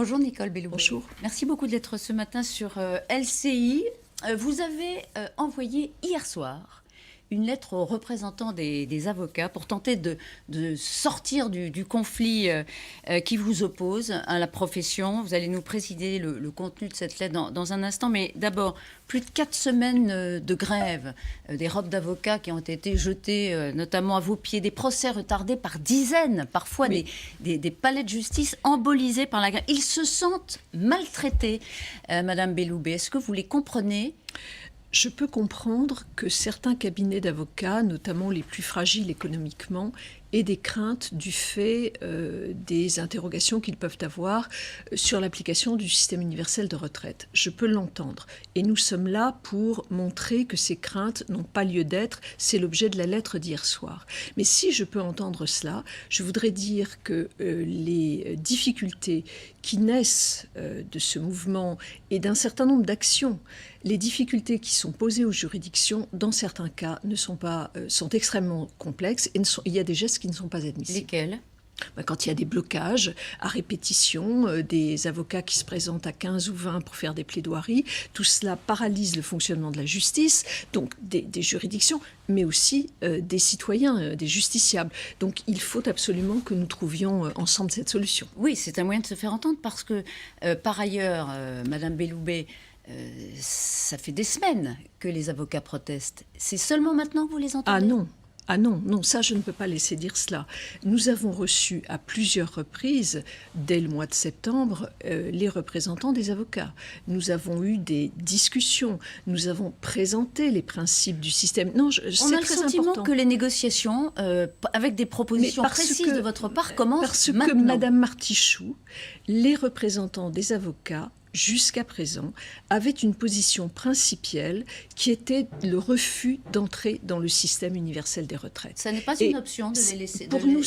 Bonjour Nicole Belloubet. Bonjour. Merci beaucoup d'être ce matin sur LCI. Vous avez envoyé hier soir une lettre aux représentants des avocats pour tenter de sortir du conflit qui vous oppose à la profession. Vous allez nous préciser le contenu de cette lettre dans un instant. Mais d'abord, plus de 4 semaines de grève, des robes d'avocats qui ont été jetées notamment à vos pieds, des procès retardés par dizaines, parfois oui. des palais de justice embolisés par la grève. Ils se sentent maltraités, Madame Belloubet. Est-ce que vous les comprenez ? Je peux comprendre que certains cabinets d'avocats, notamment les plus fragiles économiquement, aient des craintes du fait des interrogations qu'ils peuvent avoir sur l'application du système universel de retraite. Je peux l'entendre. Et nous sommes là pour montrer que ces craintes n'ont pas lieu d'être. C'est l'objet de la lettre d'hier soir. Mais si je peux entendre cela, je voudrais dire que les difficultés qui naissent de ce mouvement et d'un certain nombre d'actions, les difficultés qui sont posées aux juridictions, dans certains cas, sont extrêmement complexes et il y a des gestes qui ne sont pas admissibles. Lesquels ? Quand il y a des blocages à répétition, des avocats qui se présentent à 15 ou 20 pour faire des plaidoiries, tout cela paralyse le fonctionnement de la justice, donc des juridictions, mais aussi des citoyens, des justiciables. Donc il faut absolument que nous trouvions ensemble cette solution. Oui, c'est un moyen de se faire entendre parce que, par ailleurs, Madame Belloubet, ça fait des semaines que les avocats protestent. C'est seulement maintenant que vous les entendez ? Ah non, ça je ne peux pas laisser dire cela. Nous avons reçu à plusieurs reprises, dès le mois de septembre, les représentants des avocats. Nous avons eu des discussions, nous avons présenté les principes du système. Non, c'est très important. On a le sentiment que les négociations, avec des propositions précises de votre part, commencent maintenant. Parce que Madame Martichoux, les représentants des avocats, jusqu'à présent, avait une position principielle qui était le refus d'entrer dans le système universel des retraites. Ça n'est pas une option de les laisser. Pour nous,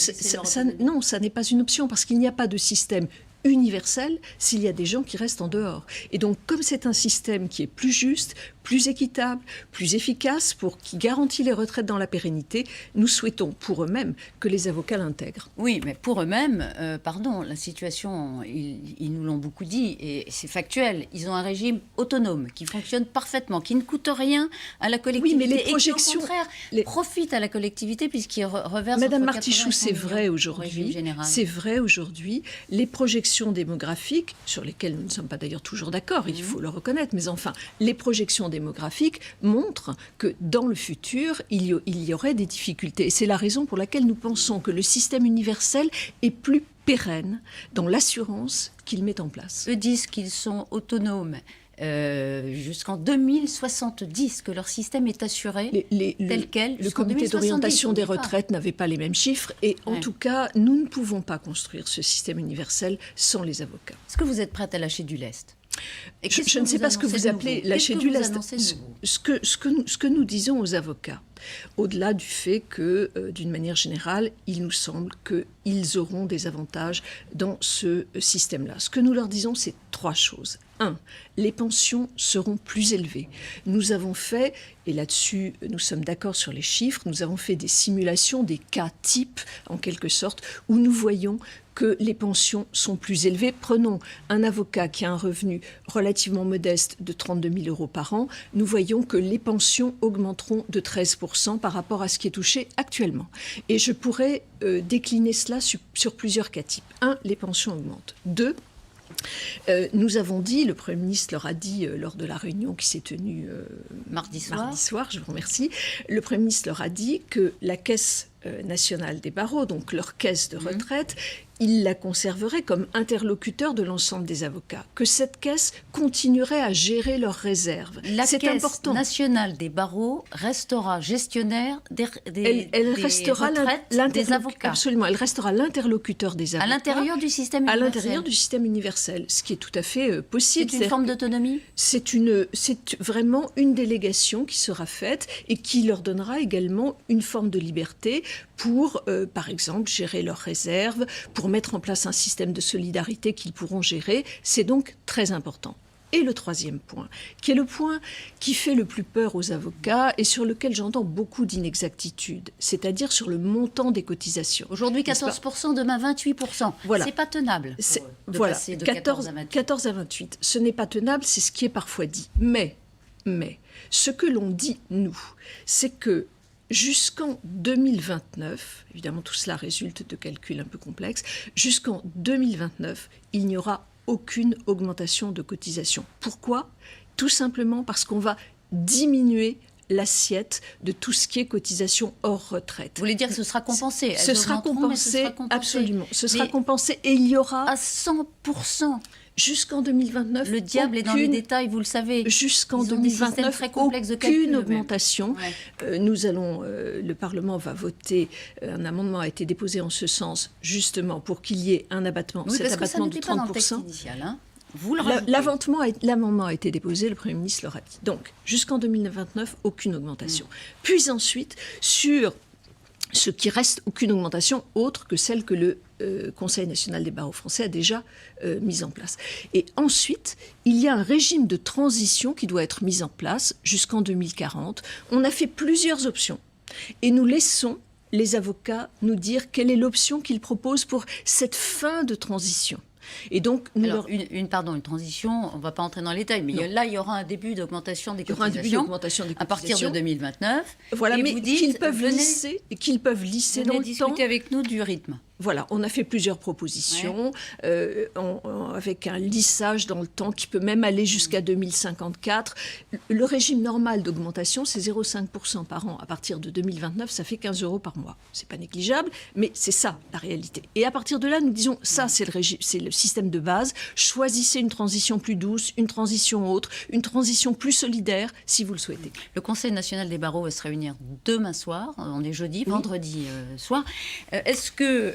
non, ça n'est pas une option parce qu'il n'y a pas de système universel s'il y a des gens qui restent en dehors. Et donc, comme c'est un système qui est plus juste, plus équitable, plus efficace, qui garantit les retraites dans la pérennité, nous souhaitons pour eux-mêmes que les avocats l'intègrent. Oui, mais pour eux-mêmes, la situation, ils nous l'ont beaucoup dit, et c'est factuel, ils ont un régime autonome qui fonctionne parfaitement, qui ne coûte rien à la collectivité, oui, mais les projections, et qui, au contraire, profite à la collectivité puisqu'il reverse... Madame Martichoux, c'est vrai aujourd'hui. C'est vrai aujourd'hui. Les projections démographiques, sur lesquelles nous ne sommes pas d'ailleurs toujours d'accord, il faut le reconnaître, mais enfin, les projections démographiques montrent que dans le futur, il y aurait des difficultés. Et c'est la raison pour laquelle nous pensons que le système universel est plus pérenne dans l'assurance qu'il met en place. Eux disent qu'ils sont autonomes jusqu'en 2070, que leur système est assuré tel quel. Le comité d'orientation des retraites n'avait pas les mêmes chiffres et en tout cas, nous ne pouvons pas construire ce système universel sans les avocats. Est-ce que vous êtes prête à lâcher du lest ? Je ne sais pas ce que vous appelez lâcher du lest. Ce que nous disons aux avocats, au-delà du fait que, d'une manière générale, il nous semble qu'ils auront des avantages dans ce système-là. Ce que nous leur disons, c'est 3 choses. 1. Les pensions seront plus élevées. Nous avons fait, et là-dessus nous sommes d'accord sur les chiffres, nous avons fait des simulations, des cas types en quelque sorte, où nous voyons que les pensions sont plus élevées. Prenons un avocat qui a un revenu relativement modeste de 32 000 euros par an. Nous voyons que les pensions augmenteront de 13% par rapport à ce qui est touché actuellement. Et je pourrais décliner cela sur plusieurs cas types. 1. Les pensions augmentent. 2. Nous avons dit, le Premier ministre leur a dit lors de la réunion qui s'est tenue mardi soir, je vous remercie, le Premier ministre leur a dit que la Caisse nationale des barreaux, donc leur caisse de retraite, il la conserverait comme interlocuteur de l'ensemble des avocats, que cette caisse continuerait à gérer leurs réserves. C'est important. La Caisse nationale des barreaux restera gestionnaire des retraites des avocats. Absolument, elle restera l'interlocuteur des avocats. À l'intérieur du système universel. À l'intérieur du système universel, ce qui est tout à fait possible. C'est une forme d'autonomie ? C'est vraiment une délégation qui sera faite et qui leur donnera également une forme de liberté pour, par exemple, gérer leurs réserves, pour mettre en place un système de solidarité qu'ils pourront gérer. C'est donc très important. Et le troisième point, qui est le point qui fait le plus peur aux avocats et sur lequel j'entends beaucoup d'inexactitudes, c'est-à-dire sur le montant des cotisations. Aujourd'hui 14%, demain 28%. Voilà. C'est pas tenable. Voilà, passer de 14 à 28. Ce n'est pas tenable, c'est ce qui est parfois dit. Mais, ce que l'on dit, nous, c'est que jusqu'en 2029, évidemment tout cela résulte de calculs un peu complexes, jusqu'en 2029, il n'y aura aucune augmentation de cotisation. Pourquoi ? Tout simplement parce qu'on va diminuer l'assiette de tout ce qui est cotisation hors retraite. Vous voulez dire que ce sera compensé ? Ce sera compensé, absolument. Ce sera compensé et il y aura... À 100%. Jusqu'en 2029, le diable est dans les détails, vous le savez. Jusqu'en 2029, aucune augmentation. Ouais. Le Parlement va voter, un amendement a été déposé en ce sens, justement, pour qu'il y ait un abattement, oui, cet abattement de 30%. Pas dans le texte initial, hein. Vous le l'amendement a été déposé, le Premier ministre l'aura dit. Donc, jusqu'en 2029, aucune augmentation. Puis ensuite, sur ce qui reste, aucune augmentation autre que celle que le Conseil national des barreaux français a déjà mise en place. Et ensuite, il y a un régime de transition qui doit être mis en place jusqu'en 2040. On a fait plusieurs options et nous laissons les avocats nous dire quelle est l'option qu'ils proposent pour cette fin de transition. Et donc, une transition, on ne va pas entrer dans les détails, mais là, il y aura un début d'augmentation des cotisations à partir de 2029. Voilà, mais qu'ils peuvent lisser dans le temps. Discuter avec nous du rythme. Voilà, on a fait plusieurs propositions avec un lissage dans le temps qui peut même aller jusqu'à 2054. Le régime normal d'augmentation, c'est 0,5% par an. À partir de 2029, ça fait 15 € par mois. C'est pas négligeable, mais c'est ça la réalité. Et à partir de là, nous disons, ça c'est le système de base. Choisissez une transition plus douce, une transition autre, une transition plus solidaire, si vous le souhaitez. Le Conseil national des barreaux va se réunir demain soir. On est jeudi, vendredi soir. Est-ce que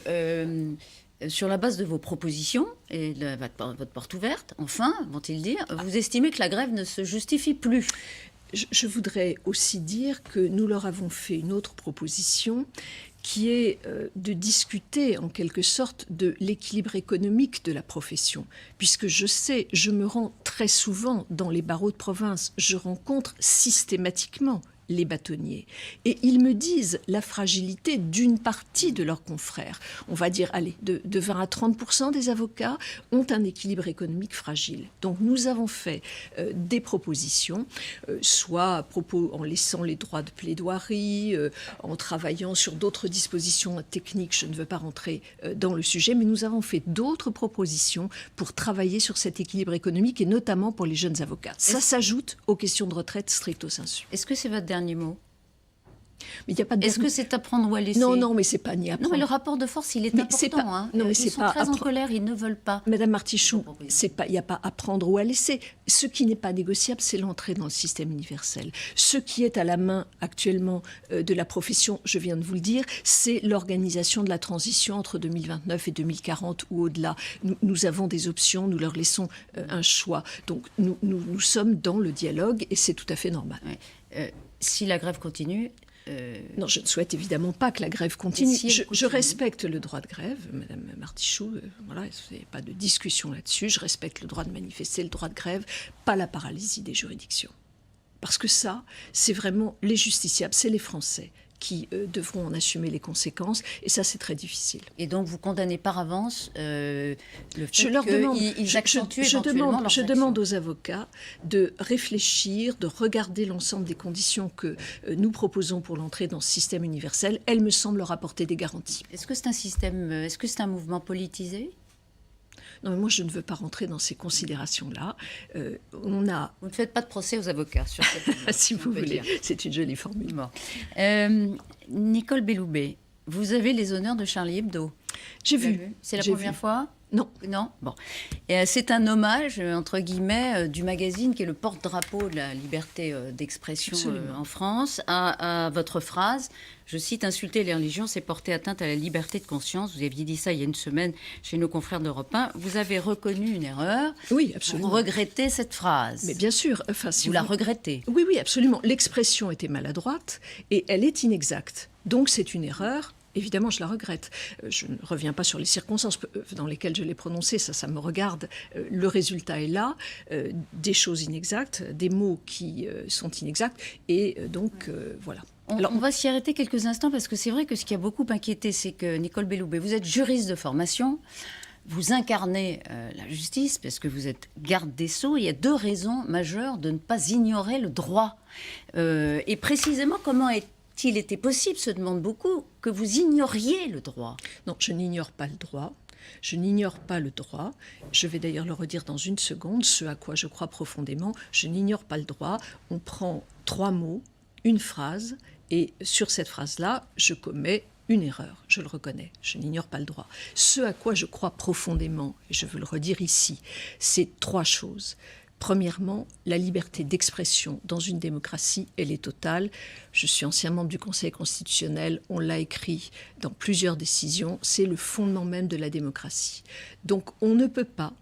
sur la base de vos propositions et de votre porte ouverte, enfin, vont-ils dire, vous estimez que la grève ne se justifie plus ? Je voudrais aussi dire que nous leur avons fait une autre proposition qui est de discuter en quelque sorte de l'équilibre économique de la profession. Puisque je me rends très souvent dans les barreaux de province, je rencontre systématiquement les bâtonniers. Et ils me disent la fragilité d'une partie de leurs confrères. On va dire, allez, de 20 à 30% des avocats ont un équilibre économique fragile. Donc nous avons fait des propositions, soit en laissant les droits de plaidoirie, en travaillant sur d'autres dispositions techniques, je ne veux pas rentrer dans le sujet, mais nous avons fait d'autres propositions pour travailler sur cet équilibre économique et notamment pour les jeunes avocats. Ça s'ajoute aux questions de retraite stricto sensu. Est-ce que c'est votre dernier mot ? Mais y a pas de... Est-ce que c'est à prendre ou à laisser ? Non, mais c'est pas ni à prendre. Non, mais le rapport de force, il est important. Ils sont très en colère, ils ne veulent pas. Madame Martichoux, il n'y a pas à prendre ou à laisser. Ce qui n'est pas négociable, c'est l'entrée dans le système universel. Ce qui est à la main actuellement de la profession, je viens de vous le dire, c'est l'organisation de la transition entre 2029 et 2040 ou au-delà. Nous avons des options, nous leur laissons un choix. Donc nous sommes dans le dialogue et c'est tout à fait normal. Ouais. Si la grève continue... Non, je ne souhaite évidemment pas que la grève continue. Je respecte le droit de grève, Madame Martichoux, voilà, il n'y a pas de discussion là-dessus. Je respecte le droit de manifester, le droit de grève, pas la paralysie des juridictions. Parce que ça, c'est vraiment les justiciables, c'est les Français qui devront en assumer les conséquences, et ça, c'est très difficile. Et donc, vous condamnez par avance le fait qu'ils accentuent éventuellement leurs actions. Je demande aux avocats de réfléchir, de regarder l'ensemble des conditions que nous proposons pour l'entrée dans ce système universel. Elles me semblent leur apporter des garanties. Est-ce que c'est un mouvement politisé ? Non, mais moi, je ne veux pas rentrer dans ces considérations-là. Vous ne faites pas de procès aux avocats sur cette si vous voulez, c'est une jolie formule. Bon. Nicole Belloubet, vous avez les honneurs de Charlie Hebdo. J'ai vu. C'est la première fois ? Non. Non ? Bon. Et c'est un hommage, entre guillemets, du magazine qui est le porte-drapeau de la liberté d'expression en France, à votre phrase, je cite, « Insulter les religions, c'est porter atteinte à la liberté de conscience ». Vous aviez dit ça il y a une semaine chez nos confrères d'Europe 1. Vous avez reconnu une erreur. Oui, absolument. Vous regrettez cette phrase. Mais bien sûr. Vous la regrettez. Oui, absolument. L'expression était maladroite et elle est inexacte. Donc c'est une erreur. Évidemment, je la regrette. Je ne reviens pas sur les circonstances dans lesquelles je l'ai prononcée, ça me regarde. Le résultat est là, des choses inexactes, des mots qui sont inexacts, et donc voilà. On va s'y arrêter quelques instants, parce que c'est vrai que ce qui a beaucoup inquiété, c'est que Nicole Belloubet, vous êtes juriste de formation, vous incarnez la justice, parce que vous êtes garde des Sceaux. Il y a 2 raisons majeures de ne pas ignorer le droit. Et précisément, comment est-il été possible, se demande beaucoup, que vous ignoriez le droit? Non, je n'ignore pas le droit. Je n'ignore pas le droit. Je vais d'ailleurs le redire dans une seconde, ce à quoi je crois profondément. Je n'ignore pas le droit. On prend 3 mots, une phrase, et sur cette phrase-là, je commets une erreur, je le reconnais, je n'ignore pas le droit. Ce à quoi je crois profondément, et je veux le redire ici, c'est 3 choses. Premièrement, la liberté d'expression dans une démocratie, elle est totale. Je suis ancien membre du Conseil constitutionnel, on l'a écrit dans plusieurs décisions, c'est le fondement même de la démocratie. Donc on ne peut pas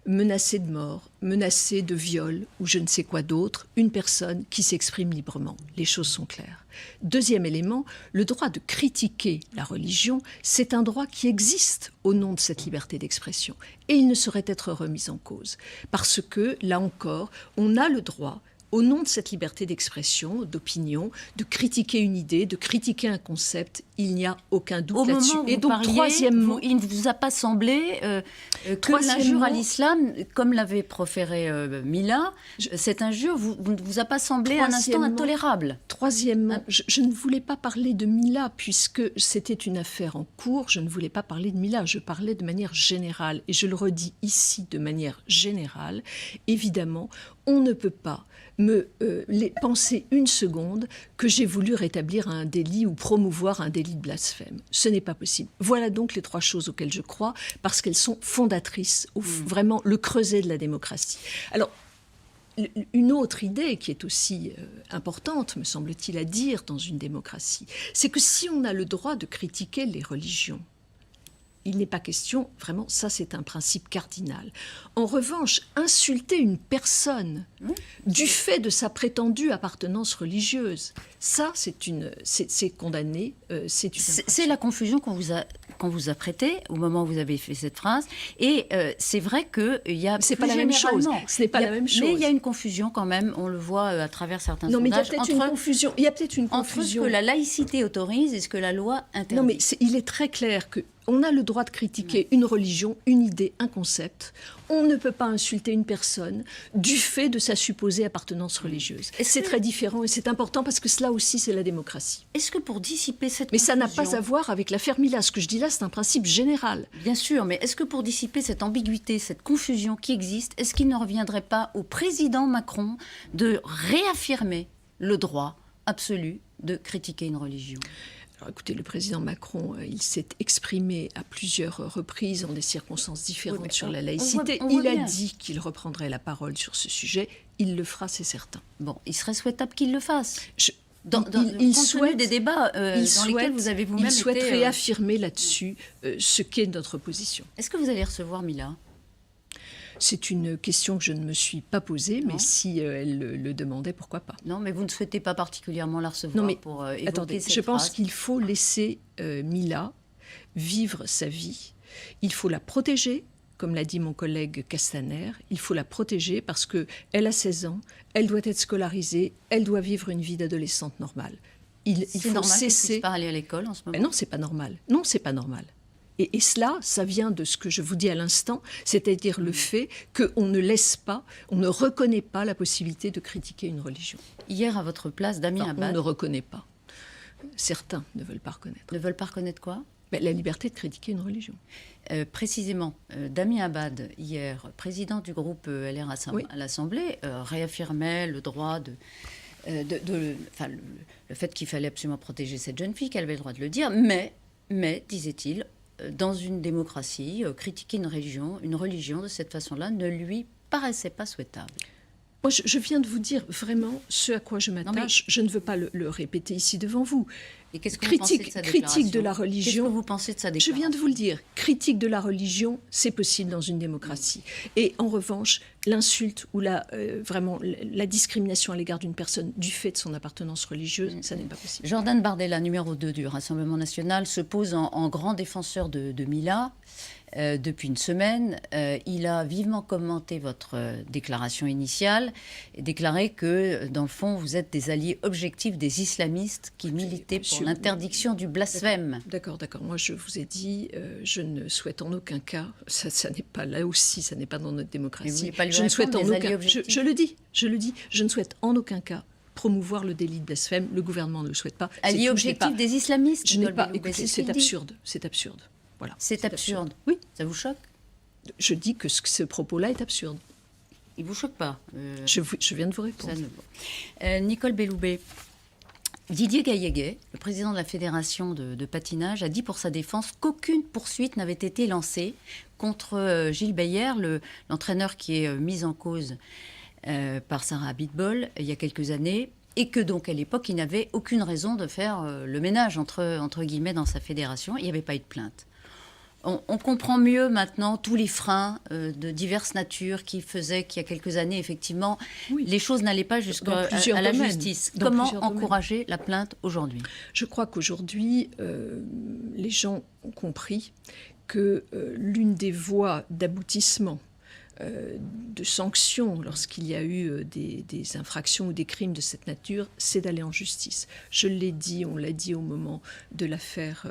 menacer de mort, menacer de viol ou je ne sais quoi d'autre une personne qui s'exprime librement. Les choses sont claires. Deuxième élément, le droit de critiquer la religion, c'est un droit qui existe au nom de cette liberté d'expression. Et il ne saurait être remis en cause. Parce que, là encore, on a le droit, au nom de cette liberté d'expression, d'opinion, de critiquer une idée, de critiquer un concept, il n'y a aucun doute là-dessus. Et donc, troisièmement, il ne vous a pas semblé que l'injure à l'islam, comme l'avait proféré Mila, cette injure ne vous a pas semblé un instant intolérable? Troisièmement, je ne voulais pas parler de Mila, puisque c'était une affaire en cours, je ne voulais pas parler de Mila, je parlais de manière générale, et je le redis ici de manière générale, évidemment, on ne peut pas penser une seconde que j'ai voulu rétablir un délit ou promouvoir un délit de blasphème. Ce n'est pas possible. Voilà donc les 3 choses auxquelles je crois, parce qu'elles sont fondatrices, vraiment le creuset de la démocratie. Alors, une autre idée qui est aussi importante, me semble-t-il, à dire dans une démocratie, c'est que si on a le droit de critiquer les religions, il n'est pas question, vraiment, ça c'est un principe cardinal. En revanche, insulter une personne du fait de sa prétendue appartenance religieuse, ça c'est condamné, c'est une infraction. C'est la confusion qu'on vous a prêtée au moment où vous avez fait cette phrase, et c'est vrai qu'il y a c'est pas la même chose. Ce n'est pas la même chose. Mais il y a une confusion quand même, on le voit à travers certains sondages. Non, mais il y a peut-être une confusion. Il y a peut-être une confusion entre ce que la laïcité autorise et ce que la loi interdit. Non, mais il est très clair que on a le droit de critiquer une religion, une idée, un concept. On ne peut pas insulter une personne du fait de sa supposée appartenance religieuse. C'est très différent et c'est important parce que cela aussi, c'est la démocratie. Est-ce que pour dissiper cette Mais confusion... ça n'a pas à voir avec l'affaire Mila. Ce que je dis là, c'est un principe général. Bien sûr, mais est-ce que pour dissiper cette ambiguïté, cette confusion qui existe, est-ce qu'il ne reviendrait pas au président Macron de réaffirmer le droit absolu de critiquer une religion ? Alors écoutez, le président Macron, il s'est exprimé à plusieurs reprises en des circonstances différentes sur la laïcité. Il a dit qu'il reprendrait la parole sur ce sujet. Il le fera, c'est certain. Bon, il serait souhaitable qu'il le fasse. Il souhaite des débats dans lesquels vous avez vous-même été... Il souhaite réaffirmer là-dessus ce qu'est notre position. Est-ce que vous allez recevoir Mila ? C'est une question que je ne me suis pas posée, mais si elle le demandait, pourquoi pas. Non, mais vous ne souhaitez pas particulièrement la recevoir pour évoquer attendez, cette je pense phrase. qu'il faut laisser Mila vivre sa vie. Il faut la protéger, comme l'a dit mon collègue Castaner. Il faut la protéger parce qu'elle a 16 ans, elle doit être scolarisée, elle doit vivre une vie d'adolescente normale. Il faut normal cesser... qu'elle puisse pas aller à l'école en ce moment. Mais non, c'est pas normal. Non, c'est pas normal. Et cela, ça vient de ce que je vous dis à l'instant, c'est-à-dire le fait qu'on ne laisse pas, on ne reconnaît pas la possibilité de critiquer une religion. Hier, à votre place, Damien Abad... On ne reconnaît pas. Certains ne veulent pas reconnaître. Ne veulent pas reconnaître quoi ? La liberté de critiquer une religion. Précisément, Damien Abad, hier, président du groupe LR à l'Assemblée, réaffirmait le droit le fait qu'il fallait absolument protéger cette jeune fille, qu'elle avait le droit de le dire, mais disait-il, dans une démocratie, critiquer une religion de cette façon-là ne lui paraissait pas souhaitable. Moi, je viens de vous dire vraiment ce à quoi je m'attache. Je ne veux pas le répéter ici devant vous. Et qu'est-ce que vous pensez de sa critique de la religion. Qu'est-ce que vous pensez de sa déclaration ? Je viens de vous le dire. Critique de la religion, c'est possible dans une démocratie. Et en revanche, l'insulte ou vraiment la discrimination à l'égard d'une personne du fait de son appartenance religieuse, ça n'est pas possible. Jordan Bardella, numéro 2 du Rassemblement national, se pose en grand défenseur de Mila. Depuis une semaine, il a vivement commenté votre déclaration initiale et déclaré que, dans le fond, vous êtes des alliés objectifs des islamistes qui militaient pour l'interdiction du blasphème. D'accord. Moi, je vous ai dit, je ne souhaite en aucun cas, ça n'est pas là aussi, ça n'est pas dans notre démocratie. Je ne souhaite en aucun, je le dis, je ne souhaite en aucun cas promouvoir le délit de blasphème. Le gouvernement ne le souhaite pas. Alliés objectifs des islamistes. Je n'ai pas. Écoutez, c'est absurde. Voilà, c'est absurde. Oui. Ça vous choque ? Je dis que ce propos-là est absurde. Il ne vous choque pas Je viens de vous répondre. Nicole Belloubet, Didier Gallégé, le président de la Fédération de patinage, a dit pour sa défense qu'aucune poursuite n'avait été lancée contre Gilles Beyer, l'entraîneur qui est mis en cause par Sarah Abitbol il y a quelques années, et que donc à l'époque, il n'avait aucune raison de faire le ménage entre guillemets dans sa fédération. Il n'y avait pas eu de plainte. On comprend mieux maintenant tous les freins de diverses natures qui faisaient qu'il y a quelques années, effectivement, les choses n'allaient pas jusqu'à la justice. Comment encourager la plainte aujourd'hui ? Je crois qu'aujourd'hui, les gens ont compris que l'une des voies d'aboutissement de sanctions lorsqu'il y a eu des infractions ou des crimes de cette nature, c'est d'aller en justice. Je l'ai dit, on l'a dit au moment de l'affaire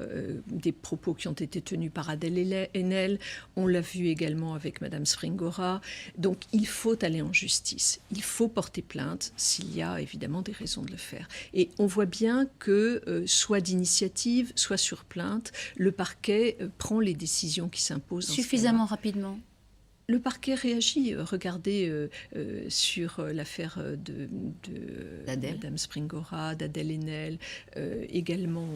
des propos qui ont été tenus par Adèle Haenel, on l'a vu également avec Madame Springora. Donc il faut aller en justice, il faut porter plainte s'il y a évidemment des raisons de le faire. Et on voit bien que soit d'initiative, soit sur plainte, le parquet prend les décisions qui s'imposent. Suffisamment rapidement ? Le parquet réagit. Regardez sur l'affaire de Madame Springora, d'Adèle Haenel, également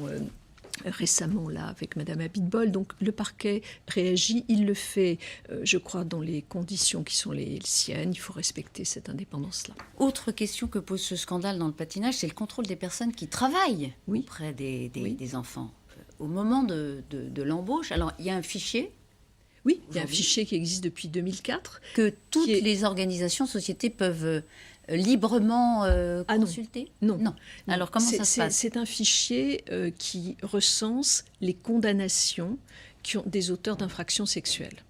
récemment là avec Madame Abitbol. Donc le parquet réagit. Il le fait, je crois, dans les conditions qui sont les siennes. Il faut respecter cette indépendance-là. Autre question que pose ce scandale dans le patinage, c'est le contrôle des personnes qui travaillent auprès des enfants. Au moment de l'embauche, alors il y a un fichier. Oui, il y a un fichier qui existe depuis 2004. Que toutes les organisations, sociétés peuvent librement consulter ? Non. Alors comment ça se passe ? C'est un fichier qui recense les condamnations des auteurs d'infractions sexuelles.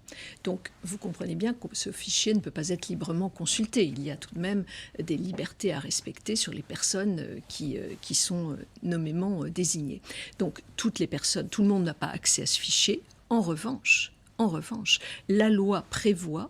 Donc, vous comprenez bien que ce fichier ne peut pas être librement consulté. Il y a tout de même des libertés à respecter sur les personnes qui sont nommément désignées. Donc, toutes les personnes, tout le monde n'a pas accès à ce fichier. En revanche, la loi prévoit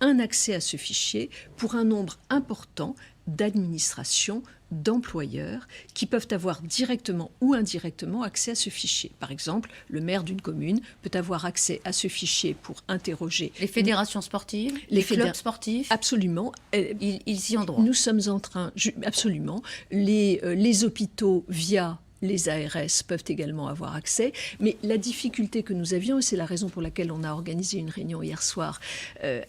un accès à ce fichier pour un nombre important d'administrations, d'employeurs qui peuvent avoir directement ou indirectement accès à ce fichier. Par exemple, le maire d'une commune peut avoir accès à ce fichier pour interroger... Les fédérations sportives, les clubs sportifs. Absolument. Ils y ont droit. Nous sommes en train... Absolument. Les hôpitaux via... Les ARS peuvent également avoir accès, mais la difficulté que nous avions, et c'est la raison pour laquelle on a organisé une réunion hier soir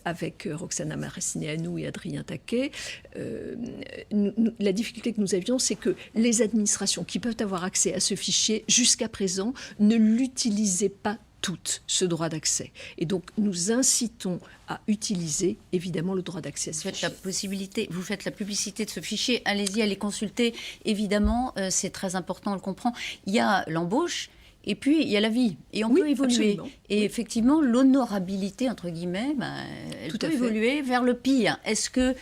avec Roxana Maracineanu et Adrien Taquet, la difficulté que nous avions, c'est que les administrations qui peuvent avoir accès à ce fichier, jusqu'à présent, ne l'utilisaient pas toutes, ce droit d'accès. Et donc, nous incitons à utiliser, évidemment, le droit d'accès à ce fichier. Vous faites la publicité de ce fichier, allez-y, allez consulter. Évidemment, c'est très important, on le comprend. Il y a l'embauche, et puis il y a la vie. Et on peut évoluer. Absolument. Et effectivement, l'honorabilité, entre guillemets, elle peut évoluer vers le pire. Est-ce que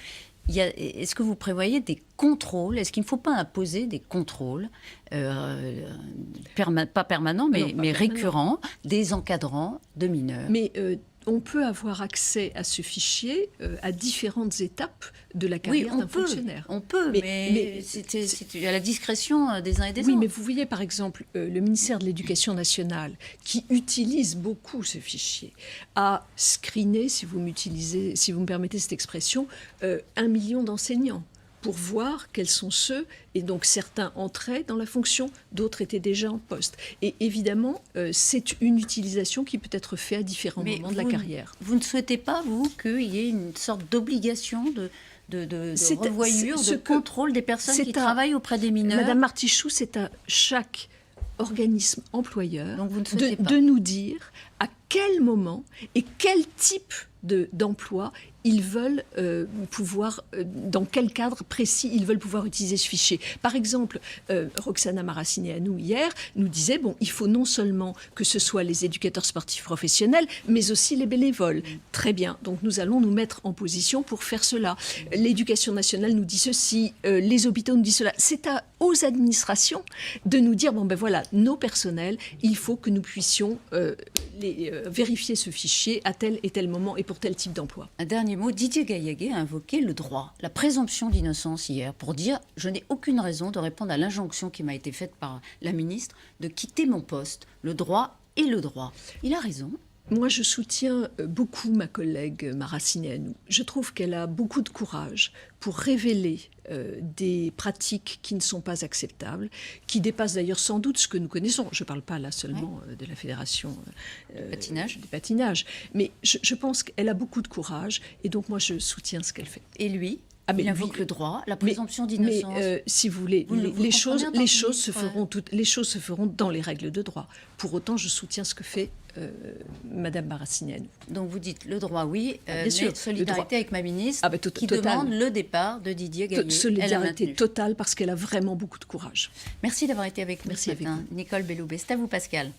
vous prévoyez des contrôles ? Est-ce qu'il ne faut pas imposer des contrôles, pas permanents, mais récurrents, des encadrants de mineurs ? Mais on peut avoir accès à ce fichier à différentes étapes de la carrière d'un fonctionnaire. On peut, mais c'est à la discrétion des uns et des autres. Oui, mais vous voyez par exemple le ministère de l'Éducation nationale, qui utilise beaucoup ce fichier, a screené, si vous me permettez cette expression, 1 million d'enseignants pour voir quels sont ceux, et donc certains entraient dans la fonction, d'autres étaient déjà en poste. Et évidemment, c'est une utilisation qui peut être faite à différents moments de la carrière. Vous ne souhaitez pas, vous, qu'il y ait une sorte d'obligation revoyure, de contrôle des personnes qui travaillent auprès des mineurs. Madame Martichoux, c'est à chaque organisme employeur Donc vous ne de nous dire à quel moment et quel type d'emploi ils veulent pouvoir, dans quel cadre précis ils veulent pouvoir utiliser ce fichier. Par exemple, Roxana Maracineanu hier nous disait, bon, il faut non seulement que ce soit les éducateurs sportifs professionnels, mais aussi les bénévoles. Très bien, donc nous allons nous mettre en position pour faire cela. L'éducation nationale nous dit ceci, les hôpitaux nous disent cela. C'est aux administrations de nous dire, bon ben voilà, nos personnels, il faut que nous puissions vérifier ce fichier à tel et tel moment et pour tel type d'emploi. Un dernier mot, Didier Gaillaguet a invoqué le droit, la présomption d'innocence hier, pour dire « je n'ai aucune raison de répondre à l'injonction qui m'a été faite par la ministre de quitter mon poste, le droit et le droit ». Il a raison. Moi, je soutiens beaucoup ma collègue Maracineanu. Je trouve qu'elle a beaucoup de courage pour révéler des pratiques qui ne sont pas acceptables, qui dépassent d'ailleurs sans doute ce que nous connaissons. Je ne parle pas là seulement de la fédération du patinage, mais je pense qu'elle a beaucoup de courage et donc moi, je soutiens ce qu'elle fait. Et lui ? Il invoque le droit, la présomption d'innocence. Mais si vous voulez, les choses se feront dans les règles de droit. Pour autant, je soutiens ce que fait Madame Maracineanu. Donc vous dites le droit, oui, mais sûr, solidarité avec ma ministre qui demande le départ de Didier Gaillaguet. Solidarité totale parce qu'elle a vraiment beaucoup de courage. Merci d'avoir été avec nous ce matin. Nicole Belloubet. C'est à vous, Pascal.